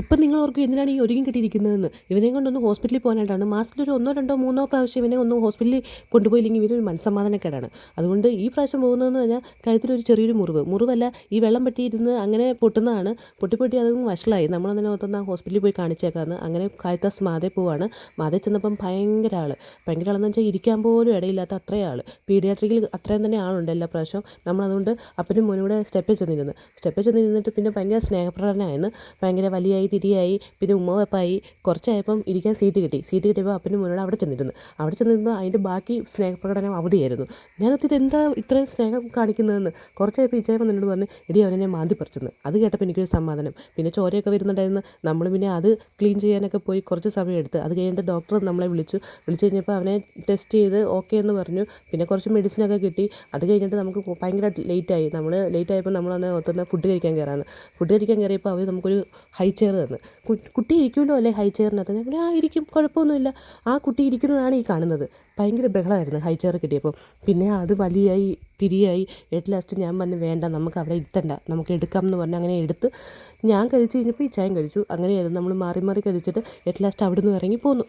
ഇപ്പം നിങ്ങൾ ഓർക്കും എന്തിനാണ് ഈ ഒരുങ്ങി കെട്ടിയിരിക്കുന്നതെന്ന്. ഇവനെയും കൊണ്ടൊന്ന് ഹോസ്പിറ്റലിൽ പോകാനായിട്ടാണ്. മാസത്തിലൊരു 1 2 3 പ്രാവശ്യം ഇവനെ ഒന്ന് ഹോസ്പിറ്റലിൽ കൊണ്ടുപോയില്ലെങ്കിൽ ഇവനൊരു മനസ്സമാധാനക്കേടാണ്. അതുകൊണ്ട് ഈ പ്രാവശ്യം പോകുന്നതെന്ന് പറഞ്ഞാൽ കഴുത്തിലൊരു ചെറിയൊരു മുറിവല്ല, ഈ വെള്ളം പറ്റിയിരുന്ന് അങ്ങനെ പൊട്ടുന്നതാണ്. പൊട്ടി അതും വഷളായി. നമ്മളതിനെ ഓർത്തുന്ന ഹോസ്പിറ്റലിൽ പോയി കാണിച്ചേക്കാമെന്ന്. അങ്ങനെ കാരിത്താസ് മാതയിൽ പോവാണ്. മാതയിൽ ചെന്നപ്പം ഭയങ്കര ആളെന്ന് വെച്ചാൽ ഇരിക്കാൻ പോലും ഇടയില്ലാത്ത അത്രയും ആൾ. പീഡിയാട്രിക്കിൽ അത്രയും തന്നെ ആളുണ്ട് എല്ലാ പ്രാവശ്യവും. നമ്മളതുകൊണ്ട് അപ്പനും മോനും കൂടെ സ്റ്റെപ്പിൽ ചെന്നിരുന്നിട്ട് പിന്നെ ഭയങ്കര സ്നേഹപ്രകടനമായിരുന്നു. ഭയങ്കര വലിയായി തിരിയായി, പിന്നെ ഉമ്മവെപ്പായി. കുറച്ചായപ്പം ഇരിക്കാൻ സീറ്റ് കിട്ടിയപ്പോൾ അപ്പനും മോനോട് അവിടെ ചെന്നിരുമ്പോൾ അതിൻ്റെ ബാക്കി സ്നേഹപ്രകടനം അവിടെയായിരുന്നു. ഞാനൊത്തിരി എന്താ ഇത്രയും സ്നേഹം കാണിക്കുന്നതെന്ന്. കുറച്ചായപ്പോൾ ഇച്ചായപ്പം എന്നോട് പറഞ്ഞു, എടി അവനെന്നെ മാന്തി പറിച്ചെന്ന്. അത് കേട്ടപ്പോൾ എനിക്കൊരു സമാധാനം. പിന്നെ ചോരയൊക്കെ വരുന്നുണ്ടായിരുന്നു. നമ്മൾ പിന്നെ അത് ക്ലീൻ ചെയ്യാനൊക്കെ പോയി കുറച്ച് സമയം എടുത്ത്. അത് കഴിഞ്ഞിട്ട് ഡോക്ടർ നമ്മളെ വിളിച്ചു കഴിഞ്ഞപ്പോൾ അവനെ ടെസ്റ്റ് ചെയ്ത് ഓക്കെ എന്ന് പറഞ്ഞു. പിന്നെ കുറച്ച് മെഡിസിനൊക്കെ കിട്ടി. അത് കഴിഞ്ഞിട്ട് നമുക്ക് ഭയങ്കര ലേറ്റായി. ലേറ്റായപ്പോൾ നമ്മളന്ന് ഓർത്തുന്ന ഫുഡ് കഴിക്കാൻ കയറിയപ്പോൾ അവർ നമുക്കൊരു ഹൈ ചെയർ തന്നു. കുട്ടി ഇരിക്കുമല്ലോ അല്ലേ ഹൈ ചെയറിനകത്ത്? ഞാൻ പറഞ്ഞു, ആ ഇരിക്കും, കുഴപ്പമൊന്നുമില്ല. ആ കുട്ടി ഇരിക്കുന്നതാണ് ഈ കാണുന്നത്. ഭയങ്കര ബഹളമായിരുന്നു ഹൈ ചെയർ കിട്ടിയപ്പോൾ. പിന്നെ അത് വലിയായി തിരിയായി. ഏറ്റവും ലാസ്റ്റ് ഞാൻ പറഞ്ഞു, വേണ്ട, നമുക്ക് അവിടെ ഇരുത്തണ്ട, നമുക്ക് എടുക്കാം എന്ന് പറഞ്ഞ് അങ്ങനെ എടുത്ത് ഞാൻ കഴിച്ച് കഴിഞ്ഞപ്പോൾ ഈ ചായം കഴിച്ചു. അങ്ങനെയായിരുന്നു നമ്മൾ മാറി കഴിച്ചിട്ട് ഏറ്റവും ലാസ്റ്റ് അവിടെ നിന്ന് ഇറങ്ങി പോന്നു.